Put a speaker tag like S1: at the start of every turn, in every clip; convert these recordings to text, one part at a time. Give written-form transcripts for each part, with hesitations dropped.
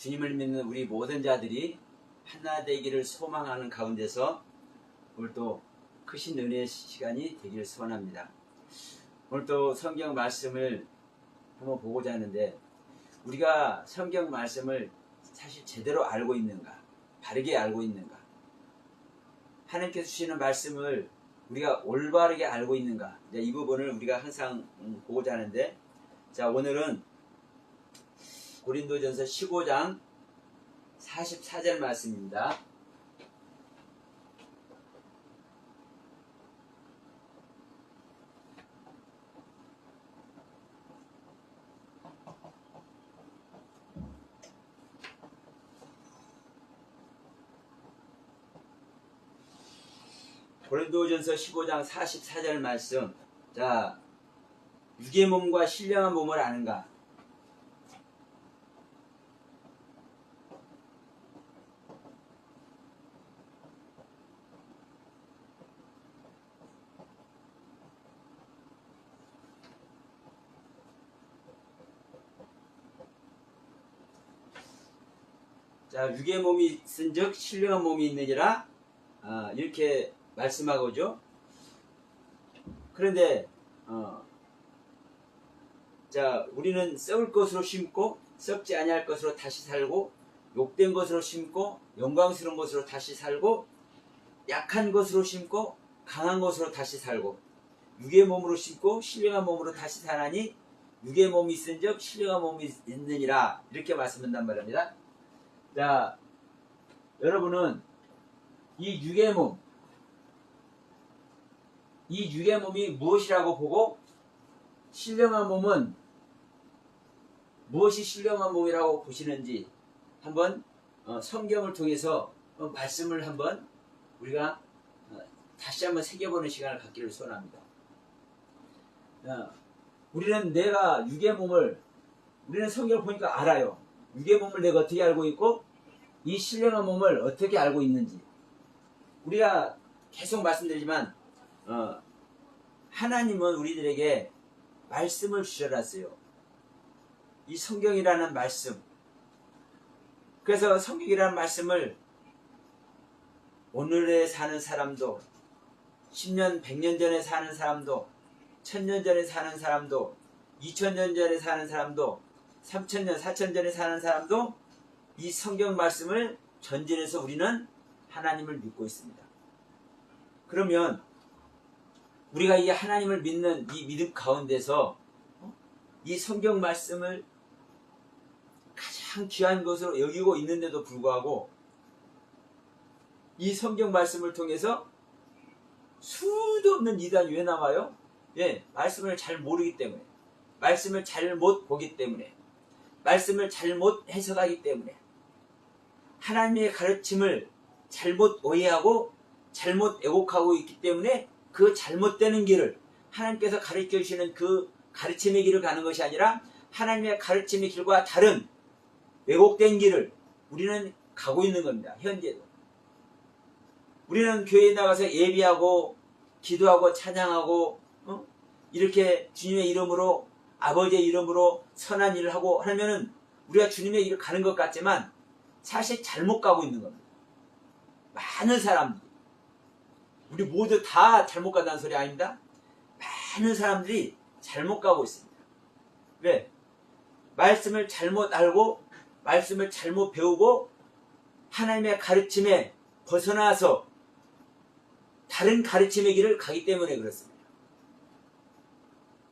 S1: 주님을 믿는 우리 모든 자들이 하나 되기를 소망하는 가운데서 오늘도 크신 은혜의 시간이 되기를 소원합니다. 오늘도 성경 말씀을 한번 보고자 하는데, 우리가 성경 말씀을 사실 제대로 알고 있는가, 바르게 알고 있는가, 하나님께서 주시는 말씀을 우리가 올바르게 알고 있는가, 이 부분을 우리가 항상 보고자 하는데, 자, 오늘은 고린도전서 15장 44절 말씀입니다. 고린도전서 15장 44절 말씀. 자, 육의 몸과 신령한 몸을 아는가? 자, 육의 몸이 있은즉 신령한 몸이 있느니라, 이렇게 말씀하고죠. 그런데 자, 우리는 썩을 것으로 심고 썩지 아니할 것으로 다시 살고, 욕된 것으로 심고 영광스러운 것으로 다시 살고, 약한 것으로 심고 강한 것으로 다시 살고, 육의 몸으로 심고 신령한 몸으로 다시 사나니 육의 몸이 있은즉 신령한 몸이 있느니라, 이렇게 말씀한단 말입니다. 자, 여러분은 이 육의 몸, 이 육의 몸이 무엇이라고 보고, 신령한 몸은 무엇이 신령한 몸이라고 보시는지 한번 성경을 통해서 말씀을 한번 우리가 다시 한번 새겨보는 시간을 갖기를 소원합니다. 우리는 내가 육의 몸을, 우리는 성경을 보니까 알아요. 육의 몸을 내가 어떻게 알고 있고 이 신령한 몸을 어떻게 알고 있는지. 우리가 계속 말씀드리지만 하나님은 우리들에게 말씀을 주셔놨어요. 이 성경이라는 말씀. 그래서 성경이라는 말씀을 오늘에 사는 사람도, 10년, 100년 전에 사는 사람도, 1000년 전에 사는 사람도, 2000년 전에 사는 사람도, 3000년, 4000년 전에 사는 사람도 이 성경 말씀을 전제해서 우리는 하나님을 믿고 있습니다. 그러면 우리가 이 하나님을 믿는 이 믿음 가운데서 이 성경 말씀을 가장 귀한 것으로 여기고 있는데도 불구하고, 이 성경 말씀을 통해서 수도 없는 이단이 왜 나와요? 말씀을 잘 모르기 때문에, 말씀을 잘못 보기 때문에, 말씀을 잘못 해석하기 때문에, 하나님의 가르침을 잘못 오해하고 잘못 왜곡하고 있기 때문에, 그 잘못되는 길을, 하나님께서 가르쳐 주시는 그 가르침의 길을 가는 것이 아니라 하나님의 가르침의 길과 다른 왜곡된 길을 우리는 가고 있는 겁니다. 현재도. 우리는 교회에 나가서 예비하고 기도하고 찬양하고 이렇게 주님의 이름으로, 아버지의 이름으로 선한 일을 하고 하면은 우리가 주님의 길을 가는 것 같지만 사실 잘못 가고 있는 겁니다. 많은 사람들이, 우리 모두 다 잘못 간다는 소리 아닙니다. 많은 사람들이 잘못 가고 있습니다. 왜? 말씀을 잘못 알고 말씀을 잘못 배우고 하나님의 가르침에 벗어나서 다른 가르침의 길을 가기 때문에 그렇습니다.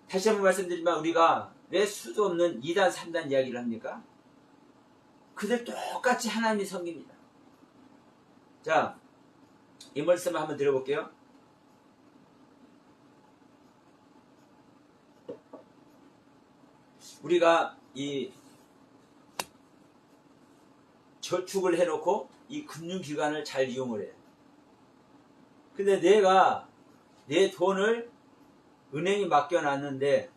S1: 다시 한번 말씀드리면, 우리가 왜 수도 없는 2단, 3단 이야기를 합니까? 그들 똑같이 하나님이 섬깁니다. 자, 이 말씀을 한번 들어볼게요. 우리가 이 저축을 해놓고 이 금융기관을 잘 이용을 해요. 근데 내가 내 돈을 은행에 맡겨놨는데,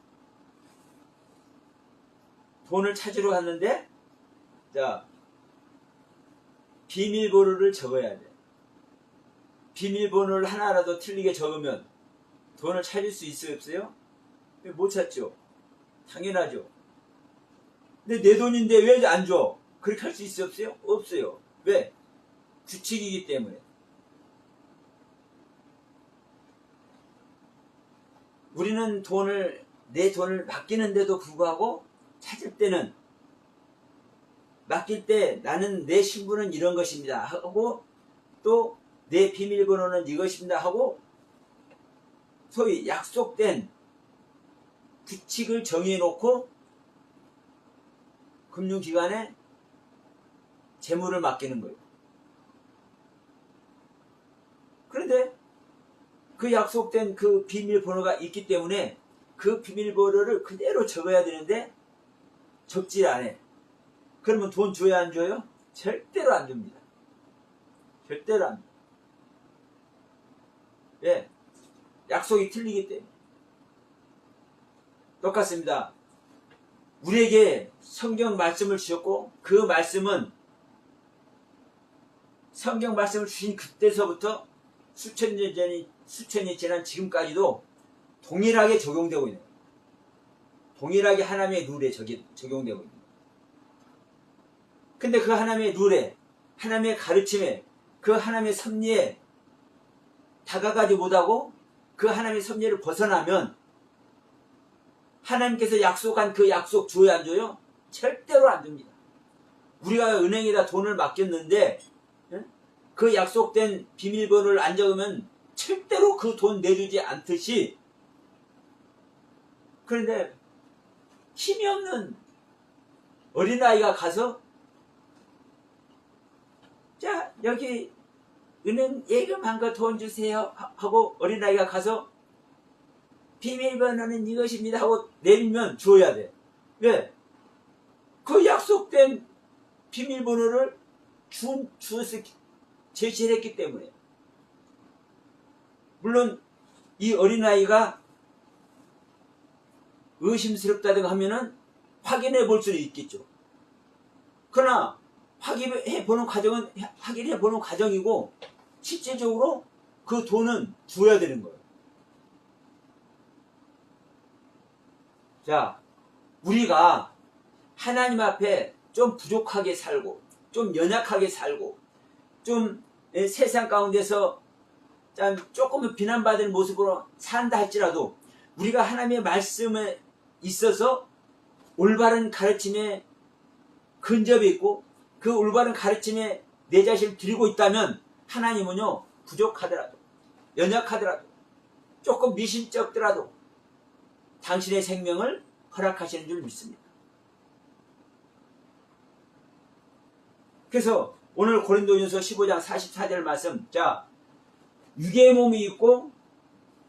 S1: 돈을 찾으러 갔는데, 자, 비밀번호를 적어야 돼. 비밀번호를 하나라도 틀리게 적으면 돈을 찾을 수 있어요, 없어요? 못 찾죠. 당연하죠. 근데 내 돈인데 왜 안 줘? 그렇게 할 수 있어요? 없어요? 없어요. 왜? 규칙이기 때문에. 우리는 내 돈을 맡기는데도 불구하고 찾을 때는 맡길 때 나는 내 신분은 이런 것입니다 하고 또 내 비밀번호는 이것입니다 하고 소위 약속된 규칙을 정해놓고 금융기관에 재물을 맡기는 거예요. 그런데 그 약속된 그 비밀번호가 있기 때문에 그 비밀번호를 그대로 적어야 되는데 적질 않아. 그러면 돈 줘야 안 줘요? 절대로 안 줍니다. 절대로 안 줍니다. 왜? 약속이 틀리기 때문에. 똑같습니다. 우리에게 성경 말씀을 주셨고 그 말씀은 성경 말씀을 주신 그때서부터 수천이 지난 지금까지도 동일하게 적용되고 있는 거예요. 동일하게 하나님의 룰에 적용되고 있는 거예요. 근데 그 하나님의 룰에, 하나님의 가르침에, 그 하나님의 섭리에 다가가지 못하고 그 하나님의 섭리를 벗어나면 하나님께서 약속한 그 약속 줘야 안 줘요? 절대로 안 줍니다. 우리가 은행에다 돈을 맡겼는데 그 약속된 비밀번호를 안 적으면 절대로 그 돈 내주지 않듯이, 그런데 힘이 없는 어린아이가 가서 자 여기 은행 예금한 거 돈 주세요 하고 어린아이가 가서 비밀번호는 이것입니다 하고 내밀면 줘야 돼. 왜? 그 약속된 비밀번호를 주어서 제시를 했기 때문에. 물론 이 어린아이가 의심스럽다든가 하면은 확인해 볼 수는 있겠죠. 그러나 확인해 보는 과정이고 실제적으로 그 돈은 줘야 되는 거예요. 자, 우리가 하나님 앞에 좀 부족하게 살고 좀 연약하게 살고 좀 세상 가운데서 조금은 비난받을 모습으로 산다 할지라도 우리가 하나님의 말씀에 있어서 올바른 가르침에 근접해 있고 그 올바른 가르침에 내 자신을 드리고 있다면 하나님은요, 부족하더라도 연약하더라도 조금 미심쩍더라도 당신의 생명을 허락하시는 줄 믿습니다. 그래서 오늘 고린도전서 15장 44절 말씀, 자, 육의 몸이 있고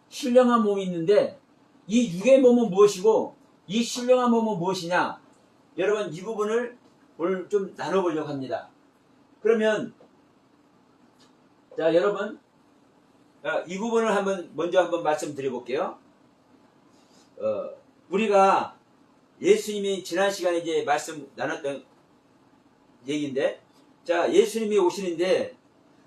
S1: 신령한 몸이 있는데 이 육의 몸은 무엇이고 이 신령한 몸은 무엇이냐? 여러분, 이 부분을 오늘 좀 나눠보려고 합니다. 그러면 자, 여러분, 이 부분을 먼저 한번 말씀드려볼게요. 우리가 예수님이 지난 시간에 이제 말씀 나눴던 얘기인데, 자, 예수님이 오시는데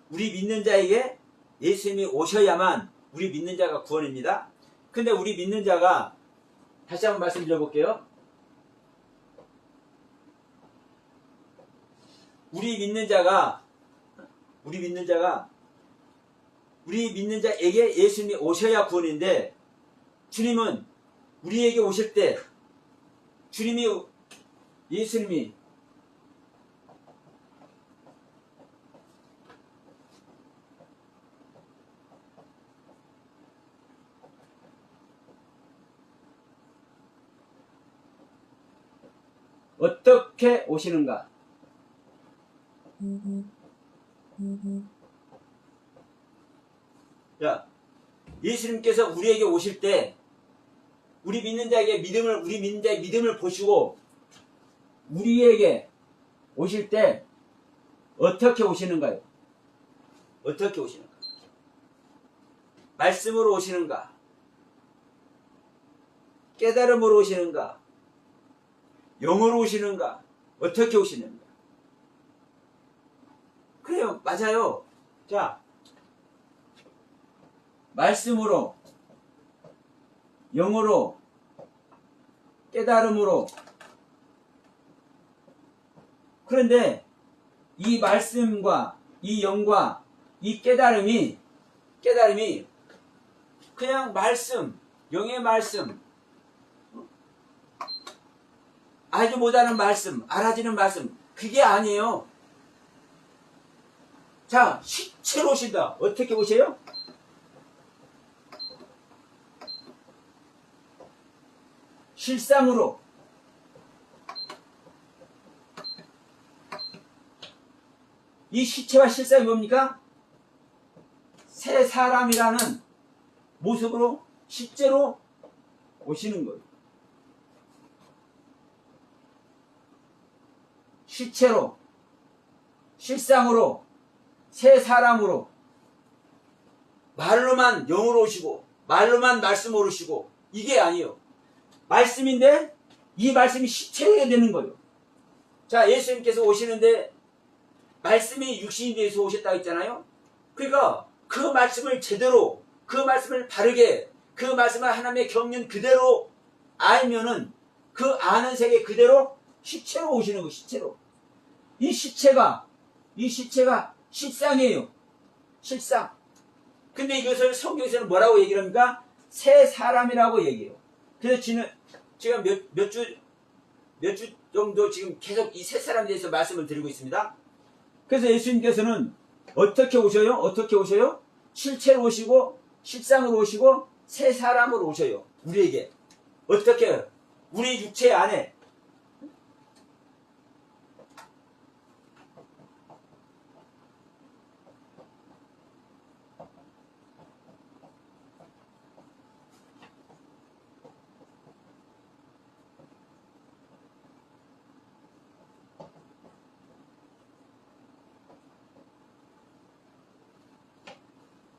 S1: 우리 믿는 자에게 예수님이 오셔야만 우리 믿는 자가 구원입니다. 근데 우리 믿는 자가, 다시 한번 말씀드려볼게요. 우리 믿는 자에게 예수님이 오셔야 구원인데, 주님은 우리에게 오실 때 예수님이 어떻게 오시는가? 자, 예수님께서 우리에게 오실 때 우리 믿는 자의 믿음을 보시고 우리에게 오실 때 어떻게 오시는가요? 어떻게 오시는가? 말씀으로 오시는가? 깨달음으로 오시는가? 영으로 오시는가? 어떻게 오시는가? 그래요, 맞아요. 자, 말씀으로, 영으로, 깨달음으로, 그런데 이 말씀과 이 영과 이 깨달음이 그냥 말씀, 영의 말씀, 알지 못하는 말씀, 알아지는 말씀, 그게 아니에요. 자, 실체로 오신다. 어떻게 오세요? 실상으로. 이 시체와 실상이 뭡니까? 새 사람이라는 모습으로 실제로 오시는 거예요. 실체로, 실상으로, 새 사람으로, 말로만 영으로 오시고, 말로만 말씀으로 오시고, 이게 아니에요. 말씀인데, 이 말씀이 실체가 되는 거예요. 자, 예수님께서 오시는데, 말씀이 육신이 돼서 오셨다고 했잖아요. 그러니까, 그 말씀을 제대로, 그 말씀을 바르게, 그 말씀을 하나님의 경륜 그대로 알면은, 그 아는 세계 그대로 실체로 오시는 거예요, 실체로. 이 시체가 실상이에요. 실상. 근데 이것을 성경에서는 뭐라고 얘기를 합니까? 새 사람이라고 얘기해요. 그래서 제가 몇 주 정도 지금 계속 이 새 사람에 대해서 말씀을 드리고 있습니다. 그래서 예수님께서는 어떻게 오셔요? 어떻게 오셔요? 실체로 오시고, 실상으로 오시고, 새 사람으로 오셔요. 우리에게. 어떻게? 우리 육체 안에.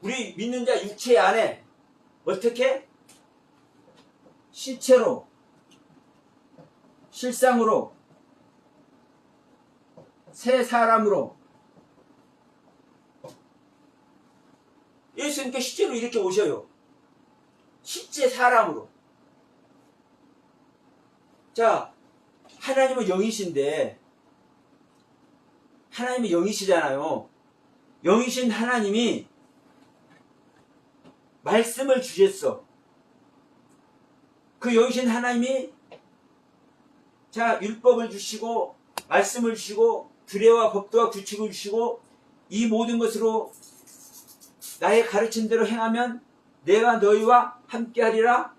S1: 우리 믿는 자 육체 안에 어떻게? 실체로, 실상으로, 새 사람으로. 예수님께 실제로 이렇게 오셔요. 실제 사람으로. 자, 하나님은 영이신데, 하나님은 영이시잖아요. 영이신 하나님이 말씀을 주셨어. 그 영이신 하나님이 자, 율법을 주시고 말씀을 주시고 규례와 법도와 규칙을 주시고 이 모든 것으로 나의 가르친 대로 행하면 내가 너희와 함께하리라.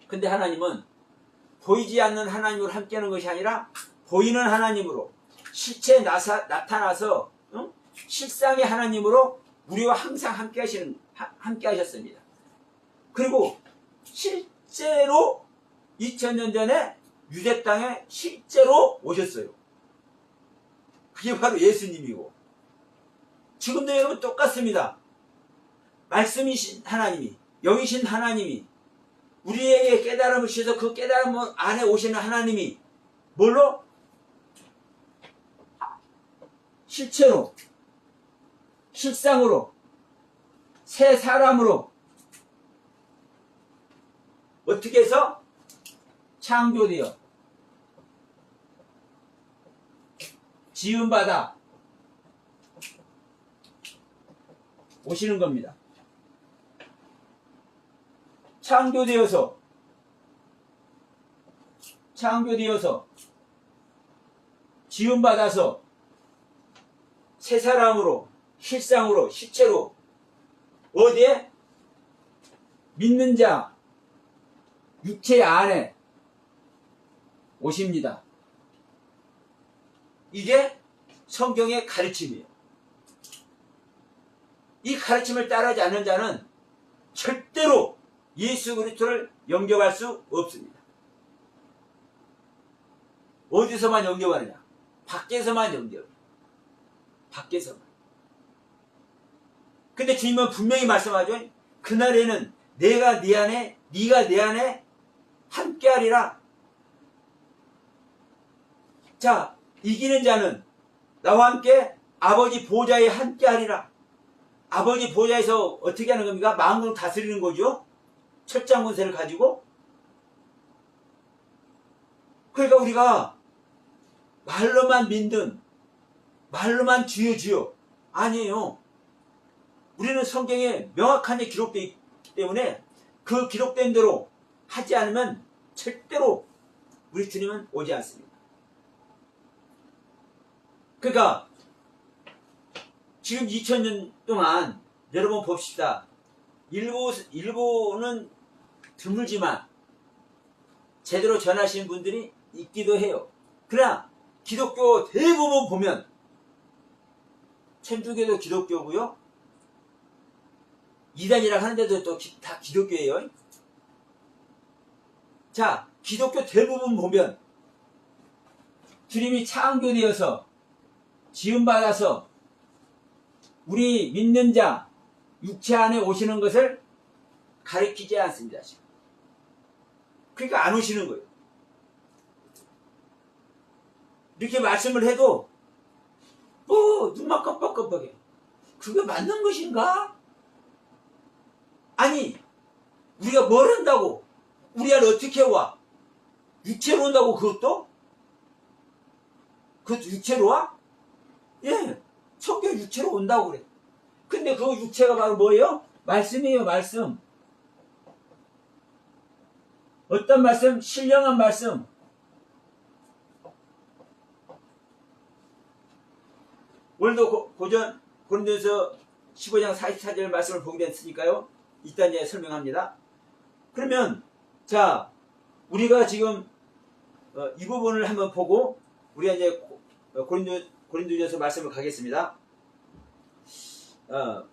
S1: 근데 하나님은 보이지 않는 하나님으로 함께하는 것이 아니라 보이는 하나님으로 실체에 나타나서 실상의 하나님으로 우리와 항상 함께 하셨습니다. 그리고 실제로 2000년 전에 유대 땅에 실제로 오셨어요. 그게 바로 예수님이고, 지금도 여러분 똑같습니다. 말씀이신 하나님이, 영이신 하나님이 우리에게 깨달음을 주셔서 그 깨달음 안에 오시는 하나님이 뭘로? 실체로, 실상으로, 새 사람으로. 어떻게 해서? 창조되어 지음받아 오시는 겁니다. 창조되어서 지음받아서 새 사람으로, 실상으로, 실체로 어디에? 믿는 자 육체 안에 오십니다. 이게 성경의 가르침이에요. 이 가르침을 따르지 않는 자는 절대로 예수 그리스도를 영접할 수 없습니다. 어디서만 영접하느냐? 밖에서만 영접해요. 밖에서만. 근데 주님은 분명히 말씀하죠. 그날에는 내가 네 안에, 네가 내 안에 함께하리라. 자, 이기는 자는 나와 함께 아버지 보좌에 함께하리라. 아버지 보좌에서 어떻게 하는 겁니까? 만국을 다스리는 거죠. 철장 권세를 가지고. 그러니까 우리가 말로만 믿는, 말로만 주여 주여 아니에요. 우리는 성경에 명확하게 기록되어 있기 때문에 그 기록된 대로 하지 않으면 절대로 우리 주님은 오지 않습니다. 그러니까 지금 2000년 동안 여러분 봅시다. 일부는 드물지만 제대로 전하시는 분들이 있기도 해요. 그러나 기독교 대부분 보면 천주교도 기독교고요. 이단이라 하는데도 또 다 기독교예요. 자, 기독교 대부분 보면 주님이 창조되어서 지음받아서 우리 믿는 자 육체 안에 오시는 것을 가르치지 않습니다. 그러니까 안 오시는 거예요. 이렇게 말씀을 해도 눈만 깜빡깜빡해. 그게 맞는 것인가? 아니, 우리가 뭘 한다고? 우리 안에 어떻게 와? 육체로 온다고 그것도? 그것도 육체로 와? 예, 성경 육체로 온다고 그래. 근데 그 육체가 바로 뭐예요? 말씀이에요, 말씀. 어떤 말씀? 신령한 말씀. 오늘도 고전 고린도서 15장 44절 말씀을 보게 됐으니까요. 일단 이제 설명합니다. 그러면 자, 우리가 지금 이 부분을 한번 보고 우리가 이제 고린도전서 말씀을 가겠습니다.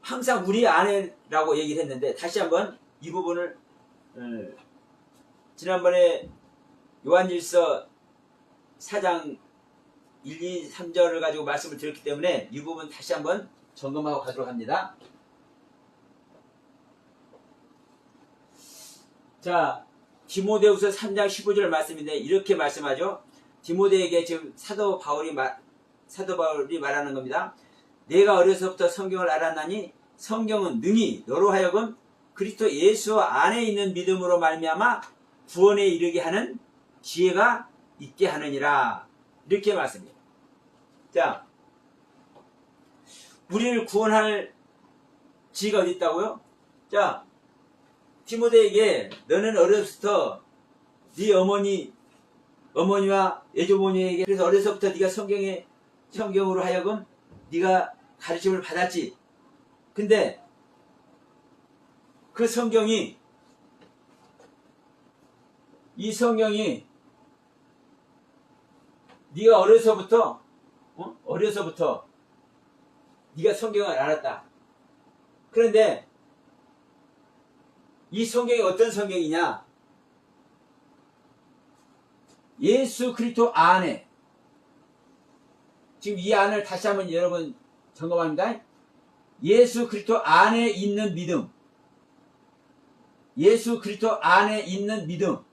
S1: 항상 우리 안에라고 얘기를 했는데 다시 한번 이 부분을 지난번에 요한일서 4장 1, 2, 3절을 가지고 말씀을 드렸기 때문에 이 부분 다시 한번 점검하고 가도록 합니다. 자, 디모데후서 3장 15절 말씀인데 이렇게 말씀하죠. 디모데에게 지금 사도 바울이 말하는 겁니다. 내가 어려서부터 성경을 알았나니 성경은 능히 너로 하여금 그리스도 예수 안에 있는 믿음으로 말미암아 구원에 이르게 하는 지혜가 있게 하느니라. 이렇게 말씀입니다. 자, 우리를 구원할 지혜가 어디 있다고요? 자, 디모데에게 너는 어려서부터 네 어머니와 애조모니에게 그래서 어려서부터 네가 성경으로 하여금 네가 가르침을 받았지. 근데 그 성경이 네가 어려서부터 네가 성경을 알았다. 그런데 이 성경이 어떤 성경이냐? 예수 그리스도 안에, 지금 이 안을 다시 한번 여러분 점검합니다. 예수 그리스도 안에 있는 믿음. 예수 그리스도 안에 있는 믿음.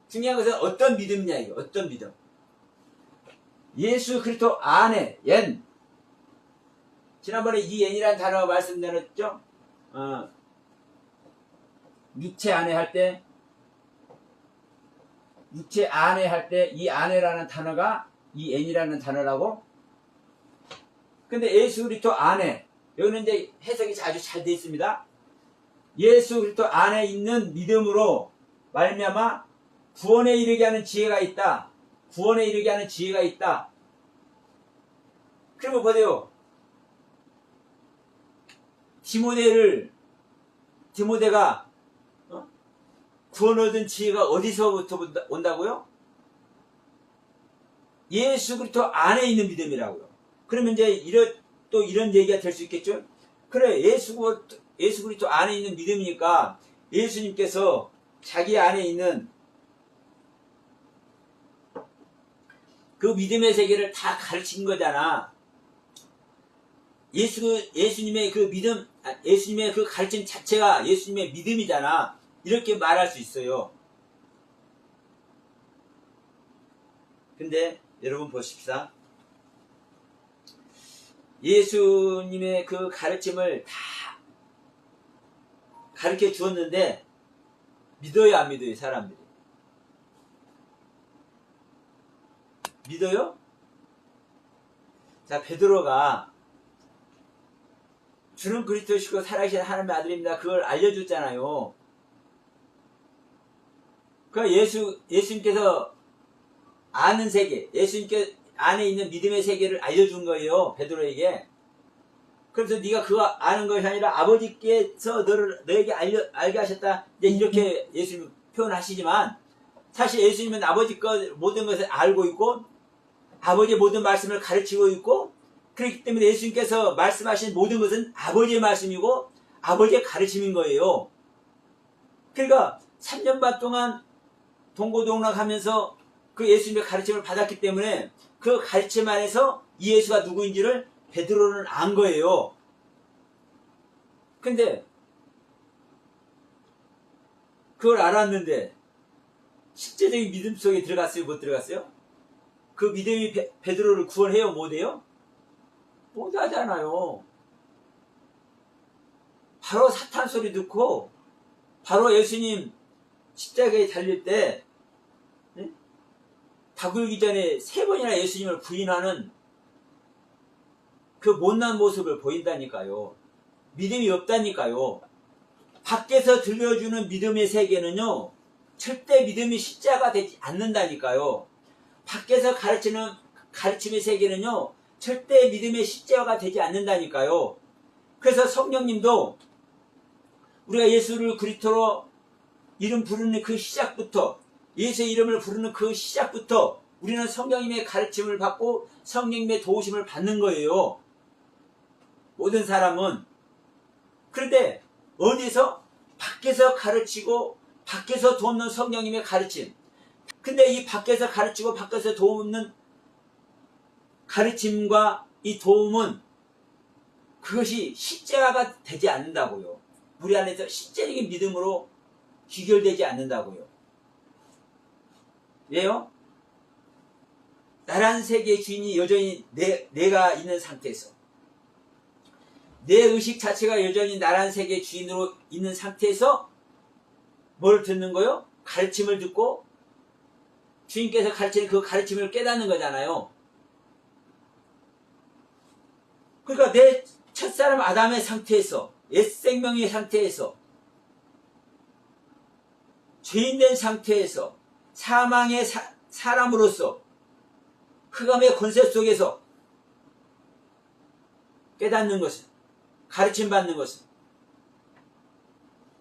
S1: 중요한 것은 어떤 믿음이냐 이거. 어떤 믿음. 예수 그리스도 안에 지난번에 이 N이라는 단어 말씀드렸죠? 육체 안에 할 때 이 안에라는 단어가 이 N이라는 단어라고. 근데 예수 그리스도 안에, 여기는 이제 해석이 아주 잘 되어 있습니다. 예수 그리스도 안에 있는 믿음으로 말미암아 구원에 이르게 하는 지혜가 있다. 구원에 이르게 하는 지혜가 있다. 그러면 보세요. 디모데가 구원 얻은 지혜가 어디서부터 온다고요? 예수 그리스도 안에 있는 믿음이라고요. 그러면 이제 또 이런 얘기가 될 수 있겠죠? 그래, 예수 그리스도 안에 있는 믿음이니까 예수님께서 자기 안에 있는 그 믿음의 세계를 다 가르친 거잖아. 예수님의 그 믿음, 예수님의 그 가르침 자체가 예수님의 믿음이잖아. 이렇게 말할 수 있어요. 근데 여러분 보십시다. 예수님의 그 가르침을 다 가르쳐 주었는데 믿어요, 안 믿어요, 사람들이? 믿어요? 자, 베드로가 주는 그리스도시고 살아계신 하나님의 아들입니다. 그걸 알려줬잖아요. 그러니까 예수님께서 아는 세계, 예수님께 안에 있는 믿음의 세계를 알려준 거예요. 베드로에게. 그래서 네가 그거 아는 것이 아니라 아버지께서 너에게 알게 하셨다. 이제 이렇게 예수님 표현하시지만 사실 예수님은 아버지 것 모든 것을 알고 있고 아버지의 모든 말씀을 가르치고 있고 그렇기 때문에 예수님께서 말씀하신 모든 것은 아버지의 말씀이고 아버지의 가르침인 거예요. 그러니까 3년 반 동안 동고동락하면서 그 예수님의 가르침을 받았기 때문에 그 가르침 안에서 이 예수가 누구인지를 베드로는 안 거예요. 근데 그걸 알았는데 실제적인 믿음 속에 들어갔어요? 못 들어갔어요? 그 믿음이 베드로를 구원해요? 못해요? 못하잖아요. 바로 사탄 소리 듣고 바로 예수님 십자가에 달릴 때 다굴기 전에 3번이나 예수님을 부인하는 그 못난 모습을 보인다니까요. 믿음이 없다니까요. 밖에서 들려주는 믿음의 세계는요, 절대 믿음이 십자가 되지 않는다니까요. 밖에서 가르치는 가르침의 세계는요, 절대 믿음의 십자가 되지 않는다니까요. 그래서 성령님도 우리가 예수를 그리스도로 이름 부르는 그 시작부터, 예수의 이름을 부르는 그 시작부터 우리는 성령님의 가르침을 받고 성령님의 도우심을 받는 거예요. 모든 사람은. 그런데 어디서? 밖에서 가르치고 밖에서 돕는 성령님의 가르침. 근데 이 밖에서 가르치고 밖에서 돕는 가르침과 이 도움은 그것이 실제화가 되지 않는다고요. 우리 안에서 실제적인 믿음으로 귀결되지 않는다고요. 왜요? 나란 세계의 주인이 여전히 내가 있는 상태에서, 내 의식 자체가 여전히 나란 세계의 주인으로 있는 상태에서 뭘 듣는 거요? 가르침을 듣고 주인께서 가르치는 그 가르침을 깨닫는 거잖아요. 그러니까 내 첫사람 아담의 상태에서, 옛 생명의 상태에서, 죄인된 상태에서, 사망의 사람으로서 흑암의 권세 속에서 깨닫는 것은, 가르침 받는 것은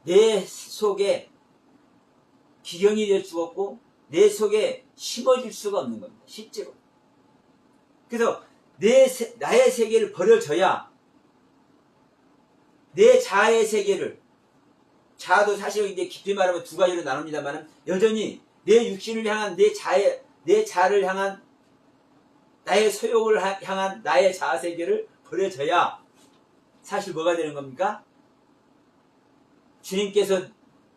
S1: 내 속에 기경이 될 수가 없고 내 속에 심어질 수가 없는 겁니다. 실제로. 그래서 나의 세계를 버려져야 내 자아의 세계를, 자아도 사실 이제 깊이 말하면 두 가지로 나눕니다만 여전히 내 육신을 향한 내 자아를 향한 나의 소욕을 향한 나의 자아 세계를 버려져야 사실 뭐가 되는 겁니까? 주님께서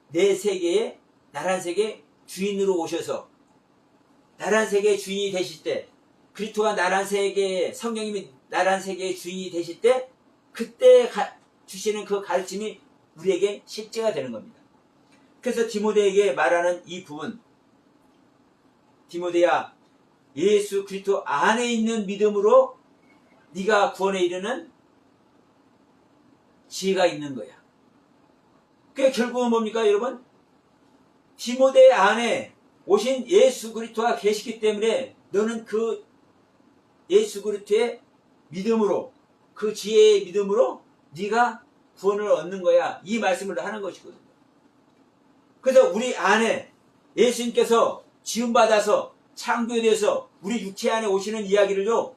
S1: 내 세계에, 나란 세계 주인으로 오셔서 나란 세계의 주인이 되실 때, 그리스도가 나란 세계의, 성령님이 나란 세계의 주인이 되실 때 그때 주시는 그 가르침이 우리에게 실제가 되는 겁니다. 그래서 디모데에게 말하는 이 부분, 디모데야, 예수 그리스도 안에 있는 믿음으로 네가 구원에 이르는 지혜가 있는 거야. 그게 결국은 뭡니까, 여러분? 디모데 안에 오신 예수 그리스도가 계시기 때문에 너는 그 예수 그리스도의 믿음으로, 그 지혜의 믿음으로 네가 구원을 얻는 거야. 이 말씀을 하는 것이거든요. 그래서 우리 안에 예수님께서 지음받아서 창조돼서 우리 육체 안에 오시는 이야기를요,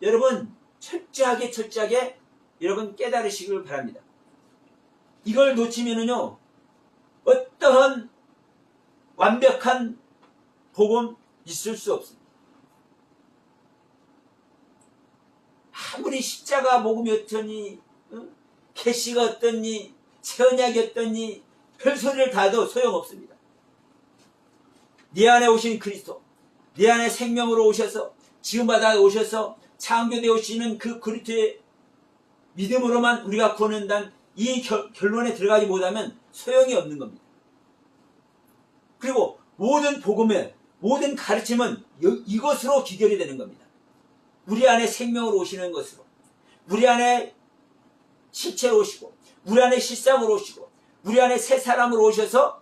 S1: 여러분 철저하게 여러분 깨달으시길 바랍니다. 이걸 놓치면은요, 어떠한 완벽한 복음 있을 수 없습니다. 아무리 십자가 복음이 어떠니, 계시가 어떠니, 새언약이 어떠니, 별소리를 다 해도 소용없습니다. 네 안에 오신 그리스도, 네 안에 생명으로 오셔서 지음받아 오셔서 창조되어 오시는 그 그리스도의 믿음으로만 우리가 구원한다는 이 결론에 들어가지 못하면 소용이 없는 겁니다. 그리고 모든 복음에 모든 가르침은 이것으로 귀결이 되는 겁니다. 우리 안에 생명으로 오시는 것으로, 우리 안에 실체로 오시고, 우리 안에 실상으로 오시고, 우리 안에 새 사람으로 오셔서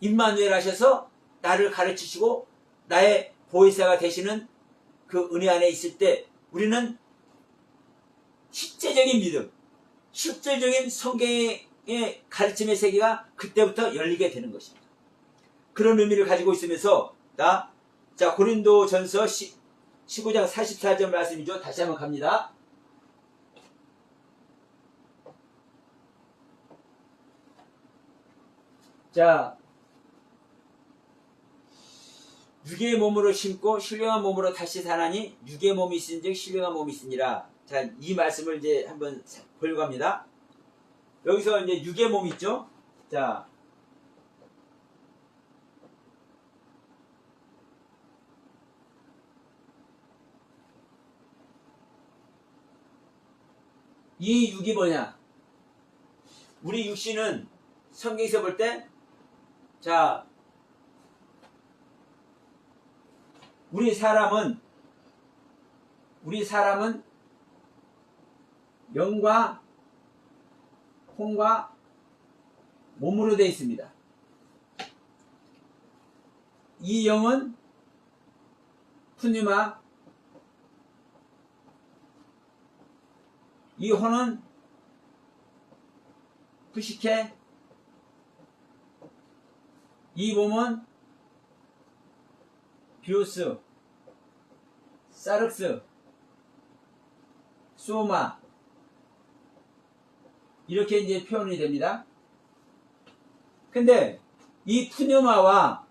S1: 임마누엘 하셔서 나를 가르치시고 나의 보혜사가 되시는 그 은혜 안에 있을 때 우리는 실제적인 믿음, 실제적인 성경의 가르침의 세계가 그때부터 열리게 되는 것입니다. 그런 의미를 가지고 있으면서 자 고린도전서 19장 44절 말씀이죠. 다시 한번 갑니다. 자, 육의 몸으로 심고 신령한 몸으로 다시 사나니 육의 몸이 있은즉 신령한 몸이 있으니라. 자, 이 말씀을 이제 한번 보려고 합니다. 여기서 이제 육의 몸이 있죠. 자, 이 육이 뭐냐? 우리 육신은 성경에서 볼 때, 자, 우리 사람은 영과 혼과 몸으로 되어 있습니다. 이 영은 푸뉴마, 이 혼은 푸시케, 이 몸은 비오스, 사륵스, 소마, 이렇게 이제 표현이 됩니다. 근데 이 푸뉴마와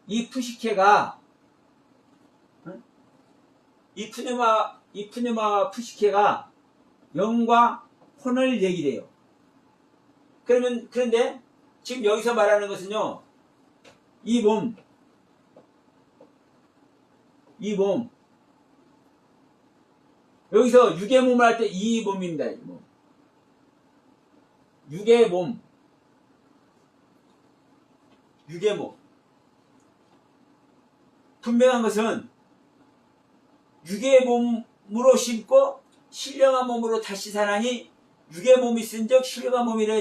S1: 이 푸시케가 이 푸뉴마와 푸시케가 영과 혼을 얘기해요. 그런데 지금 여기서 말하는 것은요, 이 몸, 여기서 육의 몸을 할 때 이 몸입니다. 이 몸. 육의 몸. 분명한 것은 육의 몸으로 심고 신령한 몸으로 다시 사나니 육의 몸이 있은즉 신령한 몸이라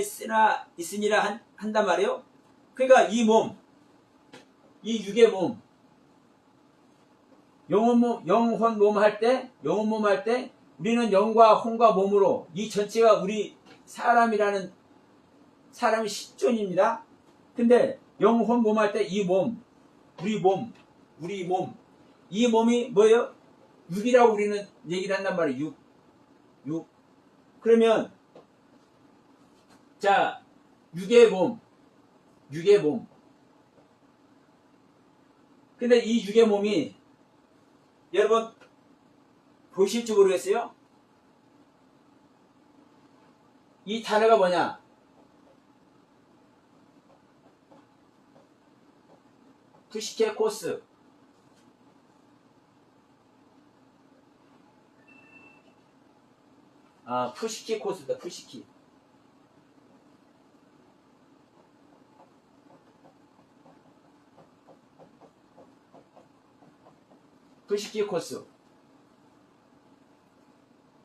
S1: 있으니라 한단 말이에요. 그러니까 이 몸, 이 육의 몸, 영혼 몸 할 때 우리는 영과 혼과 몸으로 이 전체가 우리 사람이 실존입니다. 근데 영혼 몸 할 때 이 몸, 우리 몸, 이 몸이 뭐예요? 육이라고 우리는 얘기를 한단 말이에요. 육. 그러면 자, 육의 몸. 근데 이 육의 몸이 여러분 보실지 모르겠어요? 이 단어가 뭐냐? 푸시케코스. 푸시키코스다. 푸시키.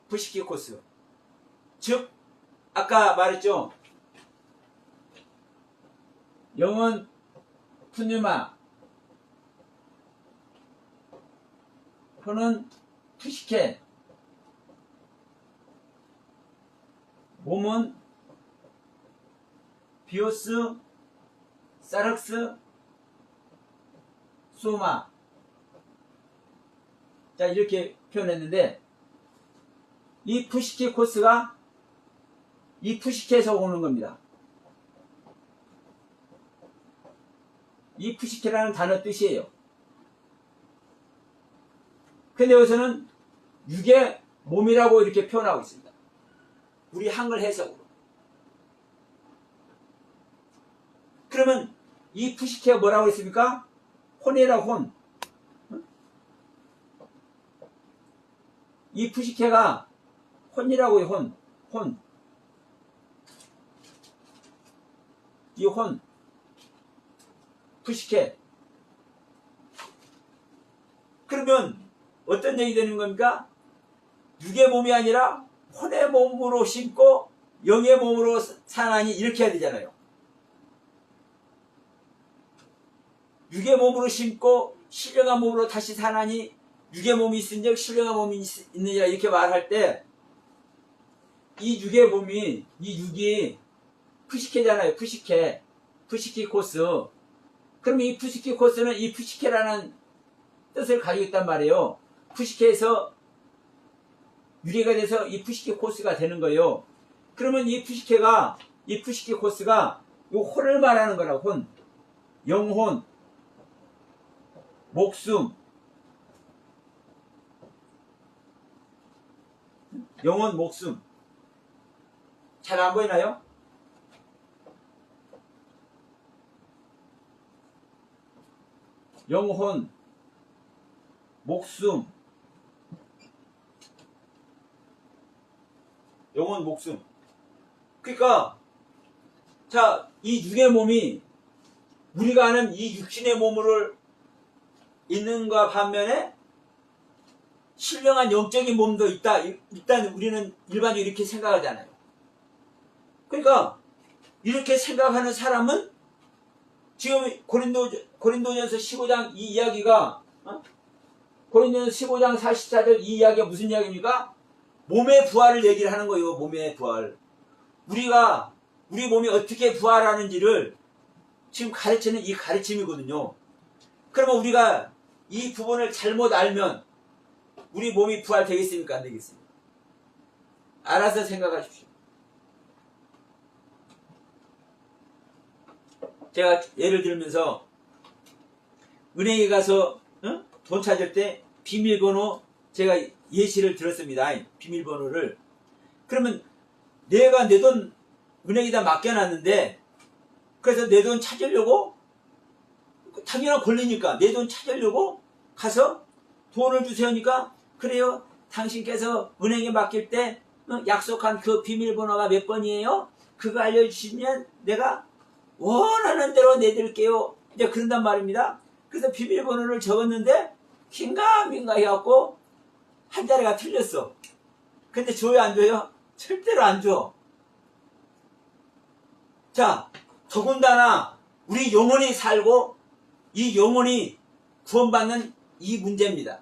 S1: 푸시키코스. 즉 아까 말했죠. 영은 푸뉴마, 혼은 푸시케, 몸은 비오스, 사륵스, 소마. 자, 이렇게 표현했는데, 이 푸시케 코스가 이 푸시케에서 오는 겁니다. 이 푸시케라는 단어 뜻이에요. 근데 여기서는 육의 몸이라고 이렇게 표현하고 있습니다. 우리 한글 해석으로. 그러면 이 푸시케가 뭐라고 했습니까? 혼이라 혼. 이 푸시케가 혼이라고 해요. 혼. 이 혼. 푸시케. 그러면 어떤 얘기 되는 겁니까? 육의 몸이 아니라 혼의 몸으로 심고 영의 몸으로 사나니 이렇게 해야 되잖아요. 육의 몸으로 심고 신령한 몸으로 다시 사나니 육의 몸이 있은즉 신령한 몸이 있느니라 이렇게 말할 때 이 육의 몸이 이 육이 푸시케잖아요. 푸시케 코스. 그럼 이 푸시케 코스는 이 푸시케라는 뜻을 가지고 있단 말이에요. 푸시케에서 유래가 돼서 이 푸시케 코스가 되는 거예요. 그러면 이 푸시케 코스가 요 혼을 말하는 거라고. 혼, 영혼, 목숨, 영혼, 목숨. 잘 안 보이나요? 영혼, 목숨, 영혼, 목숨. 그러니까 자, 이 육의 몸이 우리가 아는 이 육신의 몸을 있는가 반면에 신령한 영적인 몸도 있다. 일단 우리는 일반적으로 이렇게 생각하잖아요. 그러니까 이렇게 생각하는 사람은 지금 고린도전서 15장 이 이야기가 고린도전서 15장 44절 이 이야기가 무슨 이야기입니까? 몸의 부활을 얘기를 하는 거예요. 몸의 부활. 우리 몸이 어떻게 부활하는지를 지금 가르치는 이 가르침이거든요. 그러면 우리가 이 부분을 잘못 알면 우리 몸이 부활되겠습니까? 안 되겠습니까? 알아서 생각하십시오. 제가 예를 들면서 은행에 가서 돈 찾을 때 비밀번호 제가 예시를 들었습니다. 비밀번호를. 그러면 내가 내 돈 은행에다 맡겨놨는데 그래서 내 돈 찾으려고 당연한 권리니까 내 돈 찾으려고 가서 돈을 주세요 하니까 그래요. 당신께서 은행에 맡길 때 약속한 그 비밀번호가 몇 번이에요? 그거 알려주시면 내가 원하는 대로 내드릴게요. 이제 그런단 말입니다. 그래서 비밀번호를 적었는데 긴가민가 해갖고 한 자리가 틀렸어. 근데 줘요 안 줘요? 절대로 안 줘. 자, 더군다나 우리 영혼이 살고 이 영혼이 구원받는 이 문제입니다.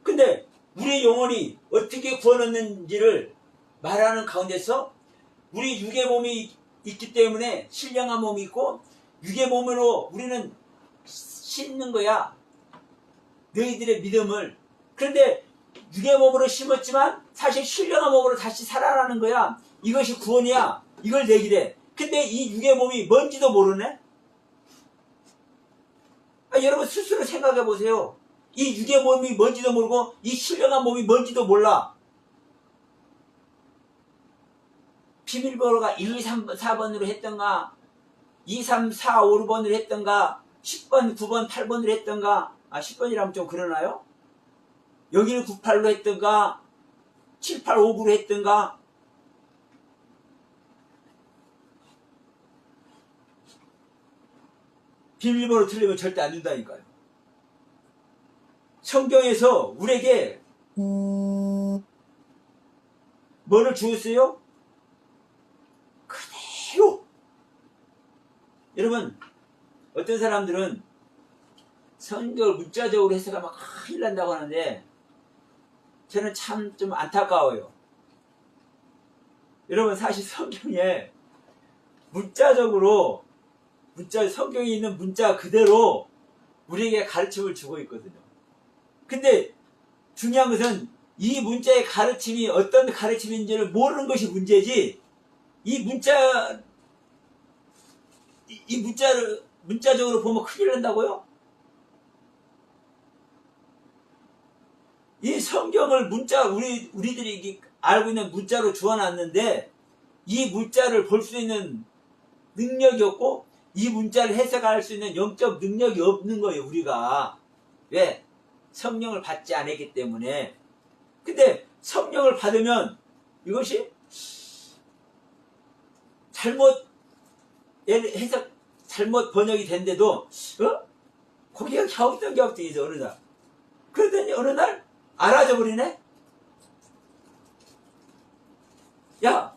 S1: 근데 우리 영혼이 어떻게 구원 얻는지를 말하는 가운데서 우리 육의 몸이 있기 때문에 신령한 몸이 있고 육의 몸으로 우리는 심는 거야. 너희들의 믿음을. 그런데 육의 몸으로 심었지만 사실 신령한 몸으로 다시 살아나는 거야. 이것이 구원이야. 이걸 내기래. 근데 이 육의 몸이 뭔지도 모르네? 여러분 스스로 생각해 보세요. 이 육의 몸이 뭔지도 모르고 이 신령한 몸이 뭔지도 몰라. 비밀번호가 1, 2, 3, 4번으로 했던가 2, 3, 4, 5번으로 했던가 10번, 9번, 8번으로 했던가 10번이라면 좀 그러나요? 여기를 98로 했던가 7, 8, 5, 9로 했던가 비밀번호 틀리면 절대 안 준다니까요. 성경에서 우리에게 뭐를 주었어요? 그대로. 여러분 어떤 사람들은 성경을 문자적으로 해석하면 큰일 난다고 하는데 저는 참 좀 안타까워요. 여러분 사실 성경에 문자적으로 성경에 있는 문자 그대로 우리에게 가르침을 주고 있거든요. 근데 중요한 것은 이 문자의 가르침이 어떤 가르침인지를 모르는 것이 문제지 이 문자를 문자적으로 보면 큰일 난다고요? 이 성경을 우리들이 알고 있는 문자로 주어놨는데 이 문자를 볼 수 있는 능력이 없고 이 문자를 해석할 수 있는 영적 능력이 없는 거예요, 우리가. 왜? 성령을 받지 않았기 때문에. 근데 성령을 받으면 이것이 잘못 해석, 잘못 번역이 된데도 거기가 갸우뚱이죠, 어느 날. 어느 날 알아져 버리네. 야,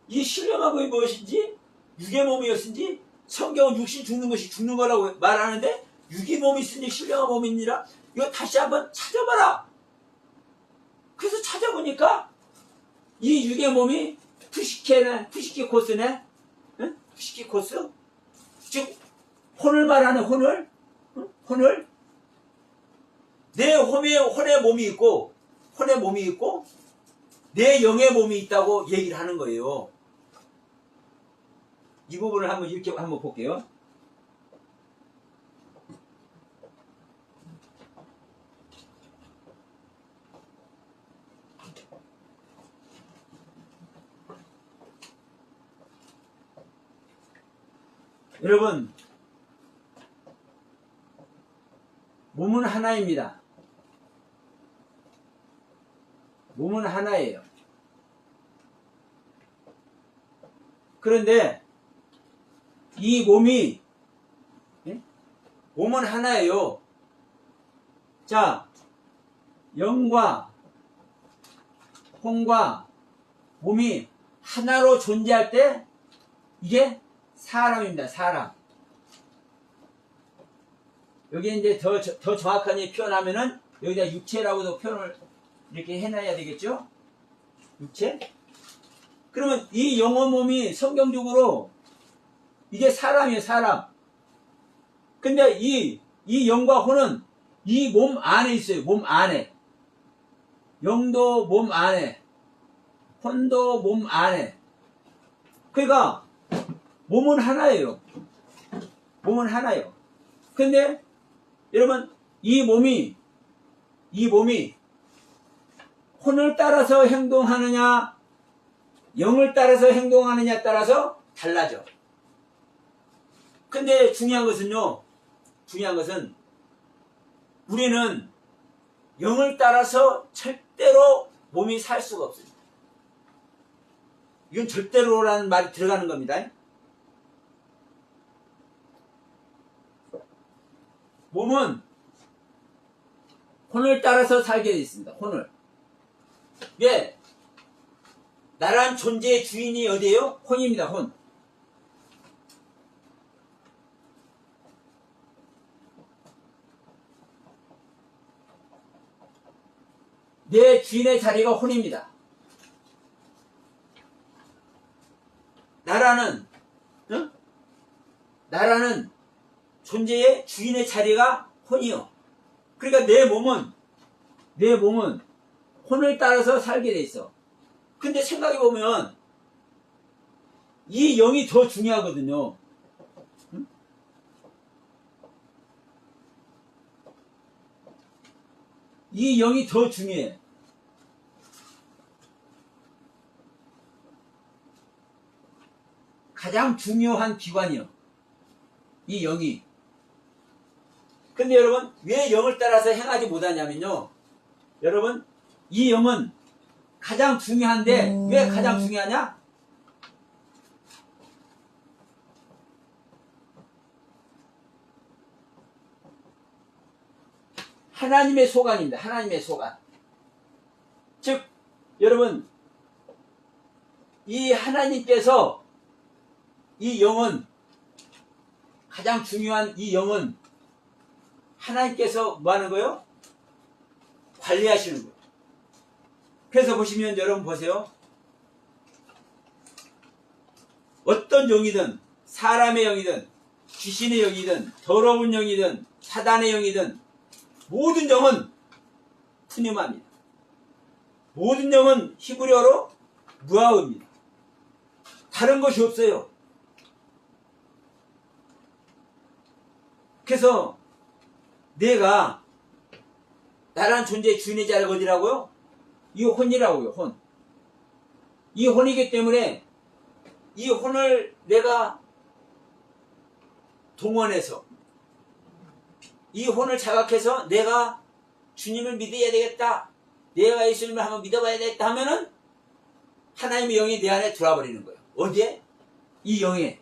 S1: 이 신령한 것이 무엇인지, 육의 몸이었은지, 성경은 육신 죽는 것이 죽는 거라고 말하는데 육의 몸이 있으니 신령한 몸이니라. 이거 다시 한번 찾아봐라. 그래서 찾아보니까 이 육의 몸이 푸시키코스네. 응? 푸시키코스? 즉 혼을 말하는 혼을, 응? 혼을 내 혼의 몸이 있고 내 영의 몸이 있다고 얘기를 하는 거예요. 이 부분을 한번 이렇게 한번 볼게요. 여러분, 몸은 하나입니다. 몸은 하나예요. 그런데 이 몸이, 몸은 하나예요. 자, 영과 혼과 몸이 하나로 존재할 때 이게 사람입니다. 사람. 여기 이제 더 정확하게 표현하면은 여기다 육체라고도 표현을 이렇게 해놔야 되겠죠? 육체? 그러면 이 영혼 몸이 성경적으로 이게 사람이에요. 사람. 근데 이 영과 혼은 이 몸 안에 있어요. 몸 안에. 영도 몸 안에. 혼도 몸 안에. 그러니까 몸은 하나예요. 몸은 하나예요. 근데 여러분 이 몸이 혼을 따라서 행동하느냐 영을 따라서 행동하느냐에 따라서 달라져. 근데 중요한 것은 우리는 영을 따라서 절대로 몸이 살 수가 없습니다. 이건 절대로라는 말이 들어가는 겁니다. 몸은 혼을 따라서 살게 되어 있습니다. 혼을. 예. 나란 존재의 주인이 어디예요? 혼입니다. 혼. 내 주인의 자리가 혼입니다. 나라는 존재의 주인의 자리가 혼이요. 그러니까 내 몸은 혼을 따라서 살게 돼 있어. 근데 생각해보면 이 영이 더 중요하거든요. 응? 이 영이 더 중요해. 가장 중요한 기관이요. 이 영이. 근데 여러분 왜 영을 따라서 행하지 못하냐면요. 여러분 이 영은 가장 중요한데 왜 가장 중요하냐? 하나님의 소관입니다. 하나님의 소관. 즉 여러분 이 하나님께서 이 영은 가장 중요한 이 영은 하나님께서 뭐 하는 거예요? 관리하시는 거예요. 그래서 보시면 여러분 보세요. 어떤 영이든 사람의 영이든 귀신의 영이든 더러운 영이든 사단의 영이든 모든 영은 푸뉴마입니다. 모든 영은 히브리어로 무아흐입니다. 다른 것이 없어요. 그래서 내가 나란 존재의 주인의 자리가 어디라고요? 이 혼이라고요. 혼. 이 혼이기 때문에 이 혼을 내가 동원해서 이 혼을 자각해서 내가 주님을 믿어야 되겠다. 내가 예수님을 한번 믿어봐야 되겠다 하면은 하나님의 영이 내 안에 들어와 버리는 거예요. 어디에? 이 영에.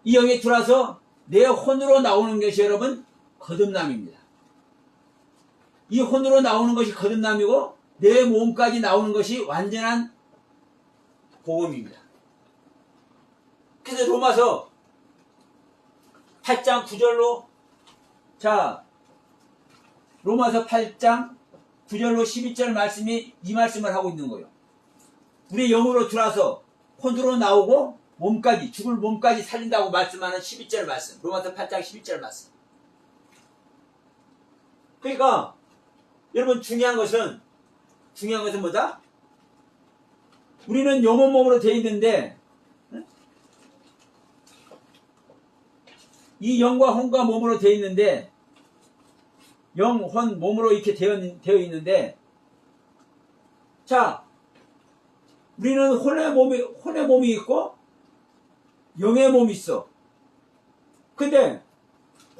S1: 이 영에 들어와서 내 혼으로 나오는 것이 여러분 거듭남입니다. 이 혼으로 나오는 것이 거듭남이고 내 몸까지 나오는 것이 완전한 복음입니다. 그래서 로마서 8장 9절로 자 로마서 8장 9절로 12절 말씀이 이 말씀을 하고 있는 거예요. 우리 영으로 들어와서 혼으로 나오고 몸까지 죽을 몸까지 살린다고 말씀하는 12절 말씀. 로마서 8장 12절 말씀. 그러니까 여러분 중요한 것은 뭐다? 우리는 영혼 몸으로 되어 있는데 이 영과 혼과 몸으로 되어 있는데 영, 혼, 몸으로 이렇게 되어 있는데 자 우리는 혼의 몸이 있고 영의 몸이 있어. 근데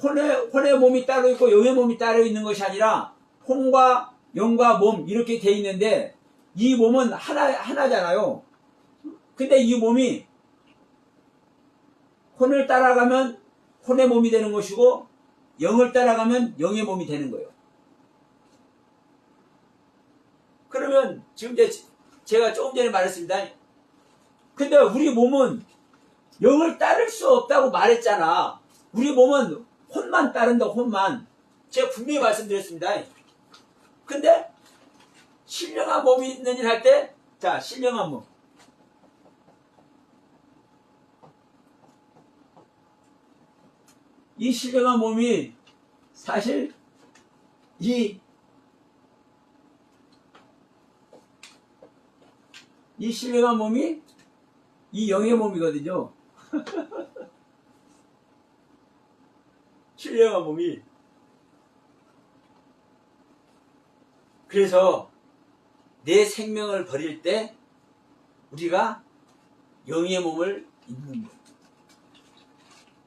S1: 혼의 몸이 따로 있고 영의 몸이 따로 있는 것이 아니라 혼과 영과 몸 이렇게 돼 있는데 이 몸은 하나잖아요. 근데 이 몸이 혼을 따라가면 혼의 몸이 되는 것이고 영을 따라가면 영의 몸이 되는 거예요. 그러면 지금 제가 조금 전에 말했습니다. 근데 우리 몸은 영을 따를 수 없다고 말했잖아. 우리 몸은 혼만 따른다, 혼만. 제가 분명히 말씀드렸습니다. 근데 신령한 몸이 있는 일 할 때, 자, 신령한 몸. 이 신령한 몸이 사실 이 신령한 몸이 이 영의 몸이거든요. 신령한 몸이. 그래서 내 생명을 버릴 때 우리가 영의 몸을 입는 거예요.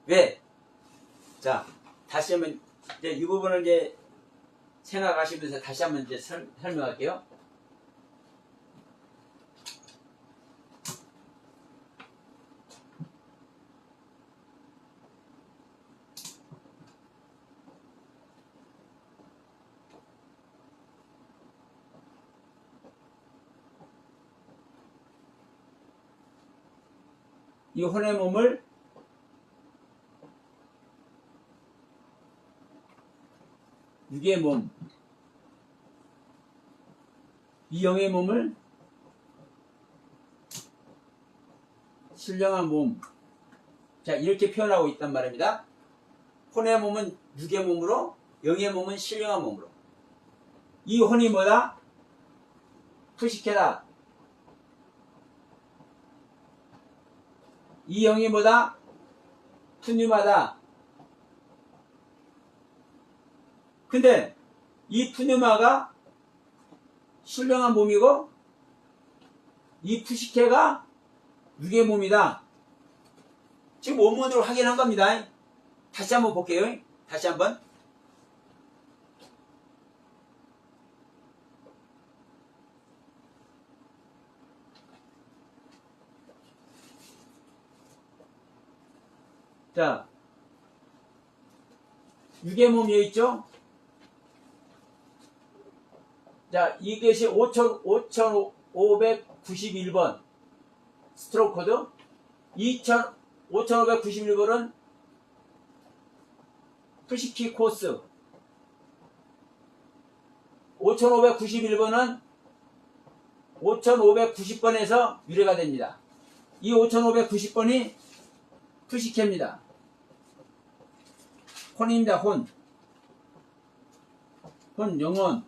S1: 왜? 자, 다시 한번 이제 이 부분을 이제 생각하시면서 다시 한번 이제 설명할게요. 이 혼의 몸을 육의 몸, 이 영의 몸을 신령한 몸. 자, 이렇게 표현하고 있단 말입니다. 혼의 몸은 육의 몸으로, 영의 몸은 신령한 몸으로. 이 혼이 뭐다? 푸시케다. 이 영이 뭐다? 푸뉴마다. 근데 이 푸뉴마가 신령한 몸이고 이 푸시케가 육의 몸이다. 지금 원문으로 확인한 겁니다. 다시 한번 볼게요. 다시 한번. 자, 육의 몸 여기 있죠? 자, 이것이 5591번 스트로크 코드. 5591번은 푸시키 코스. 5591번은 5590번에서 유래가 됩니다. 이 5590번이 푸시케입니다. 혼입니다. 혼, 영혼,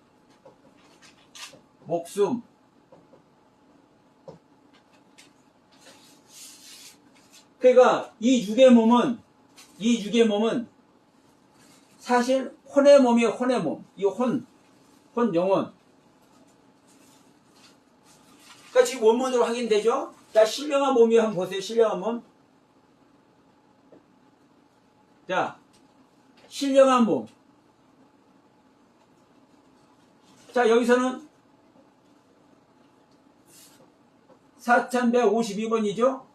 S1: 목숨. 그러니까 이 육의 몸은 사실 혼의 몸이에요. 혼의 몸. 이 혼, 영혼. 그러니까 지금 원문으로 확인되죠? 자, 신령한 몸이 한번 보세요. 신령한 몸. 자, 신령한 몸. 자, 여기서는 4152번이죠?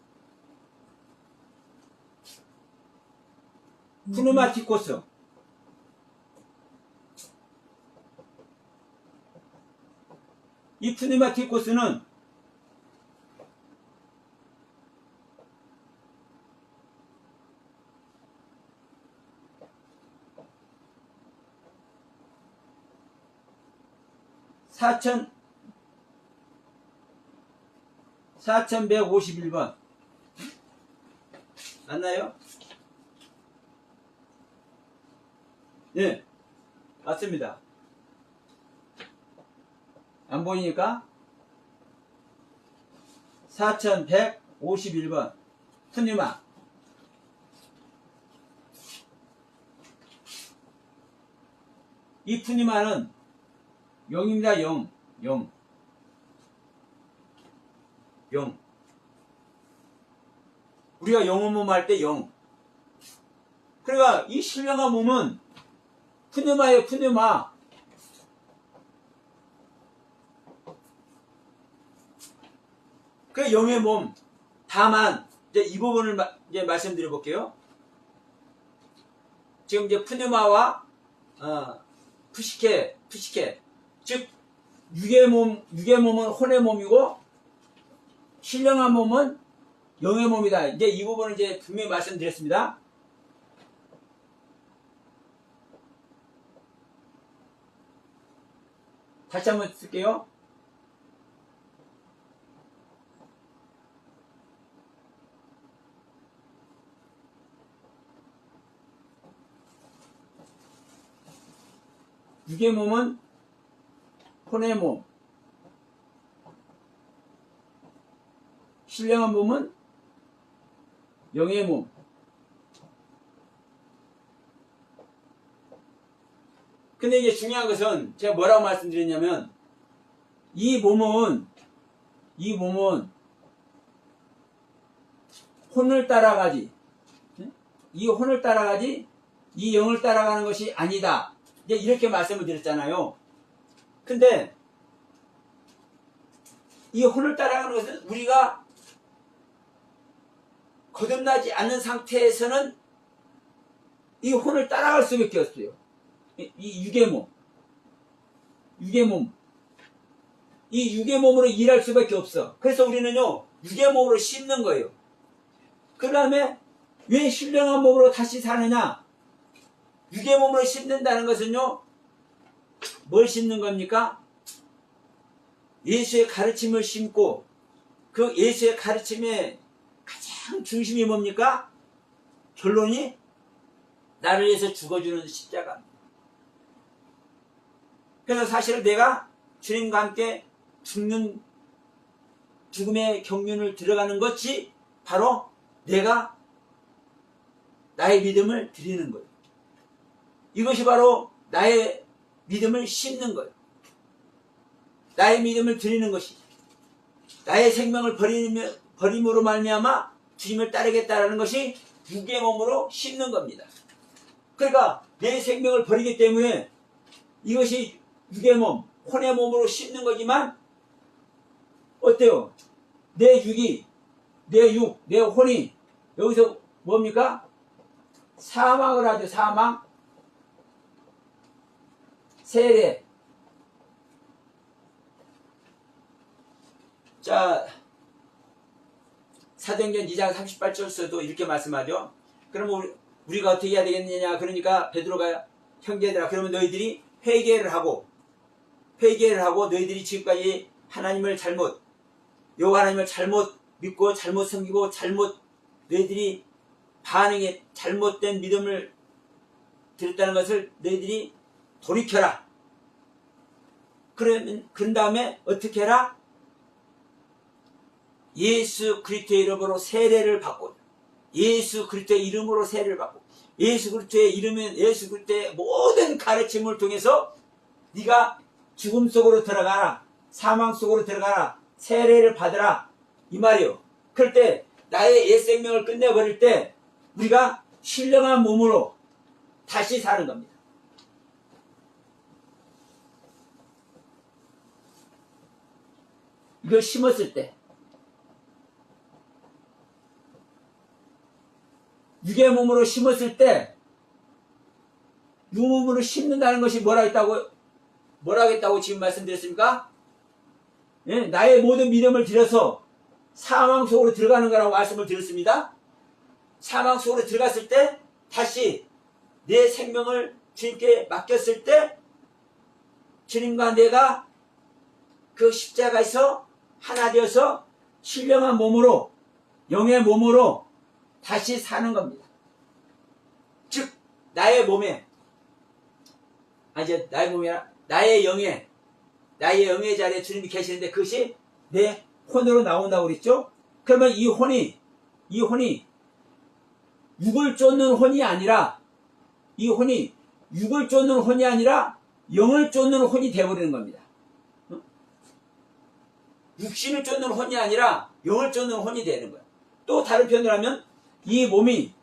S1: 푸누마티코스. 이 푸네마티코스는 (4,151번) 맞나요? 네, 맞습니다. 안 보이니까 4151번 푸니마. 이 푸니마는 0입니다. 0. 0. 0. 우리가 영혼 몸 할 때 0. 그러니까 이 신령한 몸은 푸니마예요. 푸니마. 그 영의 몸. 다만 이제 이 부분을 이제 말씀드려 볼게요. 지금 이제 푸니마와 푸시케 즉 육의 몸은 혼의 몸이고 신령한 몸은 영의 몸이다. 이제 이 부분을 이제 분명히 말씀드렸습니다. 다시 한번 쓸게요. 육의 몸은 혼의 몸, 신령한 몸은 영의 몸. 근데 이제 중요한 것은 제가 뭐라고 말씀드렸냐면 이 몸은 혼을 따라가지, 이 혼을 따라가지 이 영을 따라가는 것이 아니다. 이제 이렇게 말씀을 드렸잖아요. 근데 이 혼을 따라가는 것은 우리가 거듭나지 않는 상태에서는 이 혼을 따라갈 수밖에 없어요. 이 육의 몸. 이 육의 몸으로 일할 수밖에 없어. 그래서 우리는요, 육의 몸으로 씹는 거예요. 그 다음에 왜 신령한 몸으로 다시 사느냐? 육의 몸으로 씹는다는 것은요, 뭘 씹는 겁니까? 예수의 가르침을 심고, 그 예수의 가르침의 가장 중심이 뭡니까? 결론이 나를 위해서 죽어주는 십자가입니다. 그래서 사실 내가 주님과 함께 죽음의 경륜을 들어가는 것이 바로 내가 나의 믿음을 드리는 거예요. 이것이 바로 나의 믿음을 심는 거예요. 나의 믿음을 드리는 것이 나의 생명을 버림으로 말미암아 주님을 따르겠다라는 것이 육의 몸으로 심는 겁니다. 그러니까 내 생명을 버리기 때문에 이것이 육의 몸, 혼의 몸으로 심는 거지만 어때요? 내 혼이 여기서 뭡니까? 사망을 하죠. 사망, 세례. 자, 사도행전 2장 38절에서도 이렇게 말씀하죠. 그러면 우리가 어떻게 해야 되겠느냐? 그러니까 베드로가 형제들아, 그러면 너희들이 회개를 하고 너희들이 지금까지 여호와 하나님을 잘못 믿고 잘못 섬기고 너희들이 반응에 잘못된 믿음을 드렸다는 것을 너희들이 돌이켜라. 그런 다음에 어떻게 해라? 예수 그리스도의 이름으로 세례를 받고, 예수 그리스도의 이름으로 세례를 받고, 예수 그리스도의 모든 가르침을 통해서 네가 죽음 속으로 들어가라, 사망 속으로 들어가라, 세례를 받으라, 이 말이요. 그럴 때 나의 옛 생명을 끝내버릴 때 우리가 신령한 몸으로 다시 사는 겁니다. 이걸 심었을 때, 육의 몸으로 심었을 때, 육 몸으로 심는다는 것이 뭐라겠다고 지금 말씀드렸습니까? 예? 나의 모든 믿음을 들여서 사망 속으로 들어가는 거라고 말씀을 드렸습니다. 사망 속으로 들어갔을 때 다시 내 생명을 주님께 맡겼을 때 주님과 내가 그 십자가에서 하나 되어서 신령한 몸으로 영의 몸으로 다시 사는 겁니다. 즉 나의 몸에 이제 나의 몸이라 나의 영의 자리에 주님이 계시는데 그것이 내 혼으로 나온다고 그랬죠. 그러면 이 혼이 육을 쫓는 혼이 아니라 육을 쫓는 혼이 아니라 영을 쫓는 혼이 되어버리는 겁니다. 육신을 쫓는 혼이 아니라 영을 쫓는 혼이 되는 거예요. 또 다른 표현을 하면 이 몸이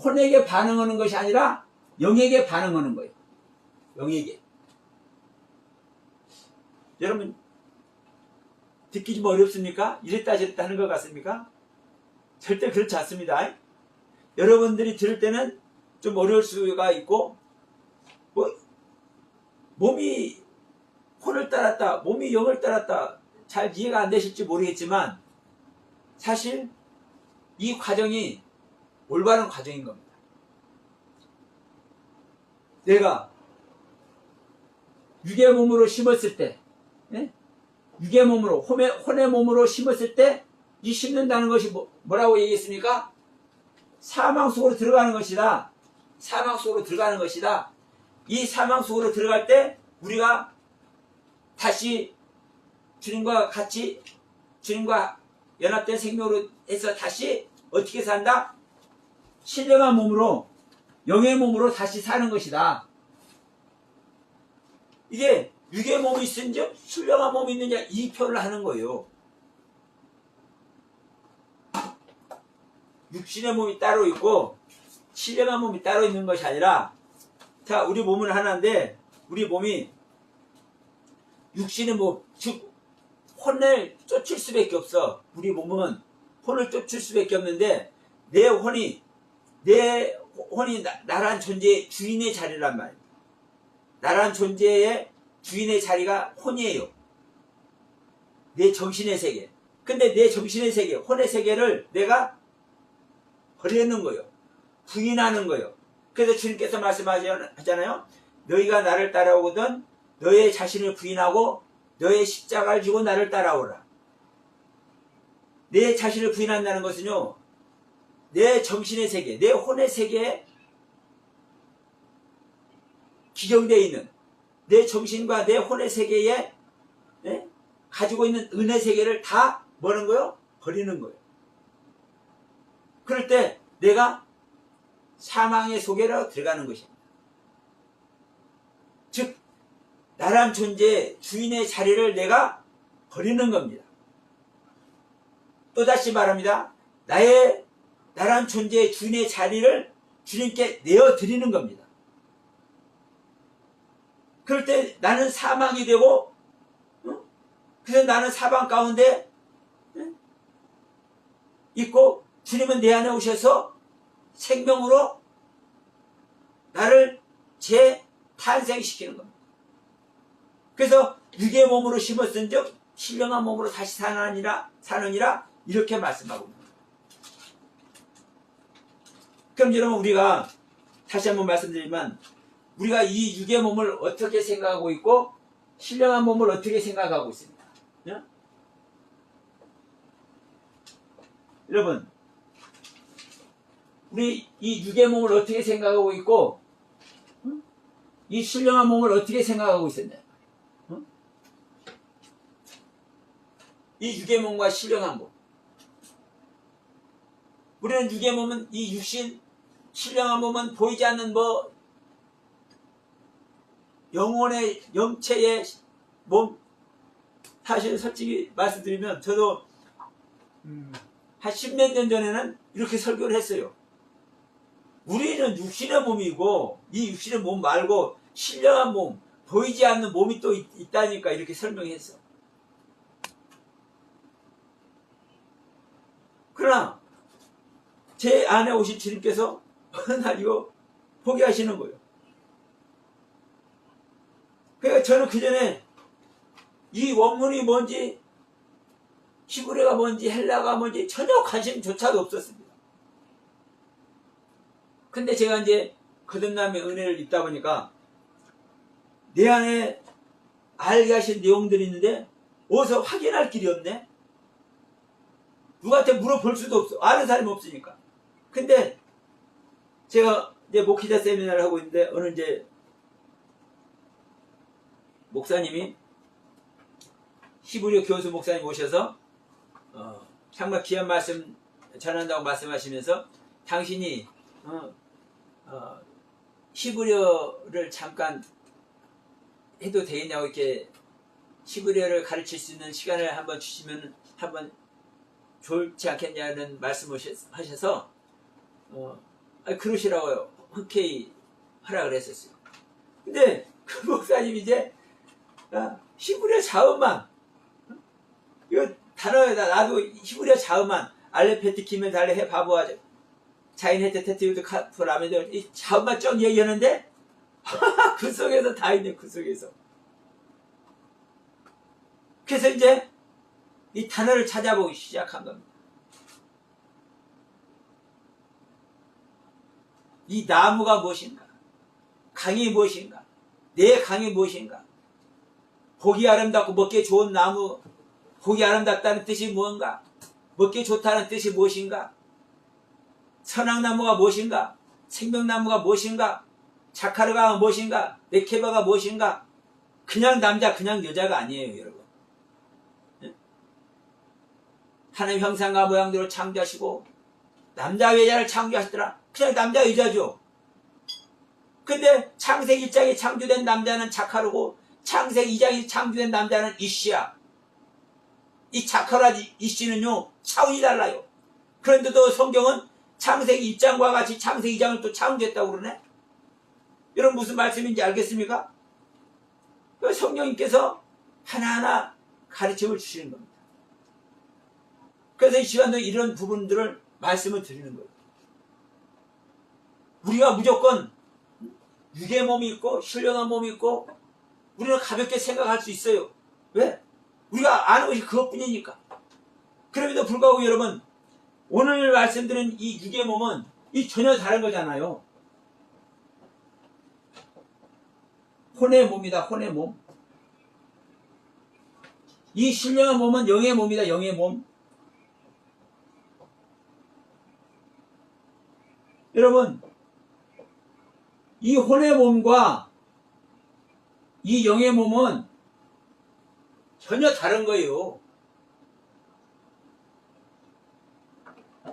S1: 혼에게 반응하는 것이 아니라 영에게 반응하는 거예요. 영에게. 여러분 듣기 좀 어렵습니까? 이랬다 저랬다 하는 것 같습니까? 절대 그렇지 않습니다. 여러분들이 들을 때는 좀 어려울 수가 있고 몸이 혼을 따랐다, 몸이 영을 따랐다 잘 이해가 안 되실지 모르겠지만 사실 이 과정이 올바른 과정인 겁니다. 내가 육의 몸으로 심었을 때 육의 몸으로 혼의 몸으로 심었을 때 이 심는다는 것이 뭐라고 얘기했습니까? 사망 속으로 들어가는 것이다. 사망 속으로 들어가는 것이다. 이 사망 속으로 들어갈 때 우리가 다시 주님과 같이 주님과 연합된 생명으로 해서 다시 어떻게 산다? 신령한 몸으로 영의 몸으로 다시 사는 것이다. 이게 육의 몸이 있은지 신령한 몸이 있느냐 이 표현을 하는 거예요. 육신의 몸이 따로 있고 신령한 몸이 따로 있는 것이 아니라 자 우리 몸은 하나인데 우리 몸이 육신의 몸 즉 혼을 쫓을 수밖에 없어. 우리 몸은 혼을 쫓을 수밖에 없는데 내 혼이 나란 존재의 주인의 자리란 말이에요. 나란 존재의 주인의 자리가 혼이에요. 내 정신의 세계. 근데 내 정신의 세계, 혼의 세계를 내가 버리는 거예요. 부인하는 거예요. 그래서 주님께서 말씀하잖아요. 너희가 나를 따라오거든 너의 자신을 부인하고 너의 십자가를 지고 나를 따라오라. 내 자신을 부인한다는 것은요. 내 정신의 세계, 내 혼의 세계에 기경되어 있는 내 정신과 내 혼의 세계에 가지고 있는 은혜 세계를 다 뭐는 거요? 버리는 거예요. 그럴 때 내가 사망의 속에로 들어가는 것입니다. 즉 나란 존재의 주인의 자리를 내가 버리는 겁니다. 또다시 말합니다. 나란 존재의 주인의 자리를 주님께 내어드리는 겁니다. 그럴 때 나는 사망이 되고 그래서 나는 사방 가운데 있고 주님은 내 안에 오셔서 생명으로 나를 재탄생시키는 겁니다. 그래서 육의 몸으로 심었은즉 신령한 몸으로 다시 사느니라 이렇게 말씀하고 있습니다. 그럼 여러분 우리가 다시 한번 말씀드리면 우리가 이 육의 몸을 어떻게 생각하고 있고 신령한 몸을 어떻게 생각하고 있습니다. 여러분 우리 이 육의 몸을 어떻게 생각하고 있고 이 신령한 몸을 어떻게 생각하고 있었냐. 이 육의 몸과 신령한 몸. 우리는 육의 몸은 이 육신, 신령한 몸은 보이지 않는 영혼의 영체의 몸. 사실 솔직히 말씀드리면 저도 한 10몇 년 전에는 이렇게 설교를 했어요. 우리는 육신의 몸이고 이 육신의 몸 말고 신령한 몸, 보이지 않는 몸이 또 있다니까 이렇게 설명했어. 그러나 제 안에 오신 주님께서 어느 날 이거 포기하시는 거예요. 그러니까 저는 그 전에 이 원문이 뭔지, 히브리어가 뭔지, 헬라가 뭔지 전혀 관심조차도 없었습니다. 근데 제가 이제 거듭남의 은혜를 입다 보니까 내 안에 알게 하신 내용들이 있는데 어디서 확인할 길이 없네? 누구한테 물어볼 수도 없어. 아는 사람이 없으니까. 근데 제가 이제 목회자 세미나를 하고 있는데 어느 이제 목사님이 히브리어 교수 목사님 오셔서 정말 귀한 말씀 전한다고 말씀하시면서 당신이 히브리어를 잠깐 해도 되겠냐고 이렇게 히브리어를 가르칠 수 있는 시간을 한번 주시면 한번 좋지 않겠냐는 말씀을 하셔서 그러시라고요. 흔쾌히 하라 그랬었어요. 근데 그 목사님이 이제 히브리어 자음만 이거 단어에다 나도 히브리어 자음만 알레페트 키면 달레 해 바보하죠. 자인 헤테 테티우드 카프 라면들 이 자음만 쭉 얘기하는데 그 속에서 다 있네. 그 속에서. 그래서 이제 이 단어를 찾아보기 시작한 겁니다. 이 나무가 무엇인가? 강이 무엇인가? 내 강이 무엇인가? 보기 아름답고 먹기 좋은 나무, 보기 아름답다는 뜻이 무엇인가? 먹기 좋다는 뜻이 무엇인가? 선악나무가 무엇인가? 생명나무가 무엇인가? 자카르가 무엇인가? 메케바가 무엇인가? 그냥 남자, 그냥 여자가 아니에요, 여러분. 하나님 형상과 모양대로 창조하시고 남자와 여자를 창조하시더라. 그냥 남자 여자죠. 근데 창세기 1장에 창조된 남자는 자카르고 창세기 2장에 창조된 남자는 이씨야. 이 자카르와 이씨는요 차원이 달라요. 그런데도 성경은 창세기 1장과 같이 창세기 2장을 또 창조했다고 그러네. 여러분 무슨 말씀인지 알겠습니까? 성령님께서 하나하나 가르침을 주시는 겁니다. 그래서 이 시간도 이런 부분들을 말씀을 드리는 거예요. 우리가 무조건 육의 몸이 있고 신령한 몸이 있고 우리는 가볍게 생각할 수 있어요. 왜? 우리가 아는 것이 그것뿐이니까. 그럼에도 불구하고 여러분 오늘 말씀드린 이 육의 몸은 이 전혀 다른 거잖아요. 혼의 몸이다. 혼의 몸. 이 신령한 몸은 영의 몸이다. 영의 몸. 여러분 이 혼의 몸과 이 영의 몸은 전혀 다른 거예요.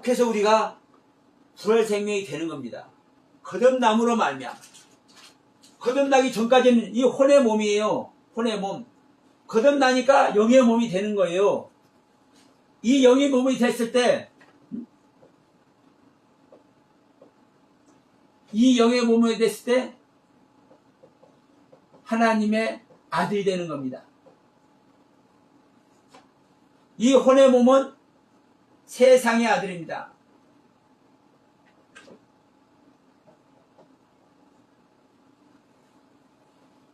S1: 그래서 우리가 부활 생명이 되는 겁니다. 거듭남으로 말미암아. 거듭나기 전까지는 이 혼의 몸이에요. 혼의 몸. 거듭나니까 영의 몸이 되는 거예요. 이 영의 몸이 됐을 때 이 영의 몸이 됐을 때 하나님의 아들이 되는 겁니다. 이 혼의 몸은 세상의 아들입니다.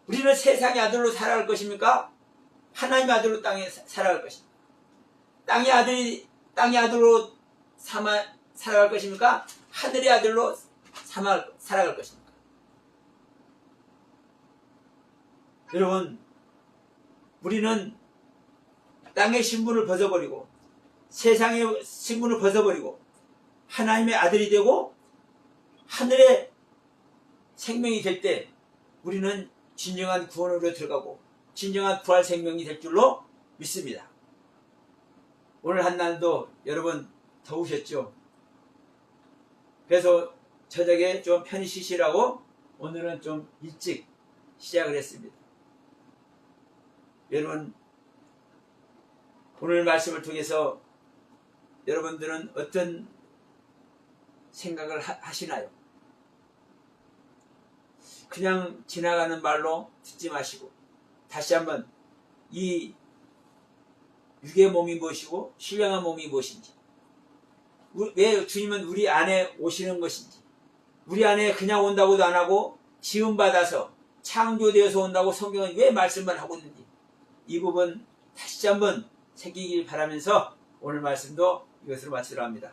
S1: 우리는 세상의 아들로 살아갈 것입니까? 하나님의 아들로 땅에 살아갈 것입니까? 땅의 아들로 살아갈 것입니까? 하늘의 아들로 살아갈 것입니까? 여러분, 우리는 땅의 신분을 벗어버리고 세상의 신분을 벗어버리고 하나님의 아들이 되고 하늘의 생명이 될 때 우리는 진정한 구원으로 들어가고 진정한 부활 생명이 될 줄로 믿습니다. 오늘 한날도 여러분 더우셨죠? 그래서 저녁에 좀 편히 쉬시라고 오늘은 좀 일찍 시작을 했습니다. 여러분 오늘 말씀을 통해서 여러분들은 어떤 생각을 하시나요? 그냥 지나가는 말로 듣지 마시고 다시 한번 이 육의 몸이 무엇이고 신령한 몸이 무엇인지 왜 주님은 우리 안에 오시는 것인지 우리 안에 그냥 온다고도 안 하고 지음받아서 창조되어서 온다고 성경은 왜 말씀을 하고 있는지 이 부분 다시 한번 새기길 바라면서 오늘 말씀도 이것으로 마치려 합니다.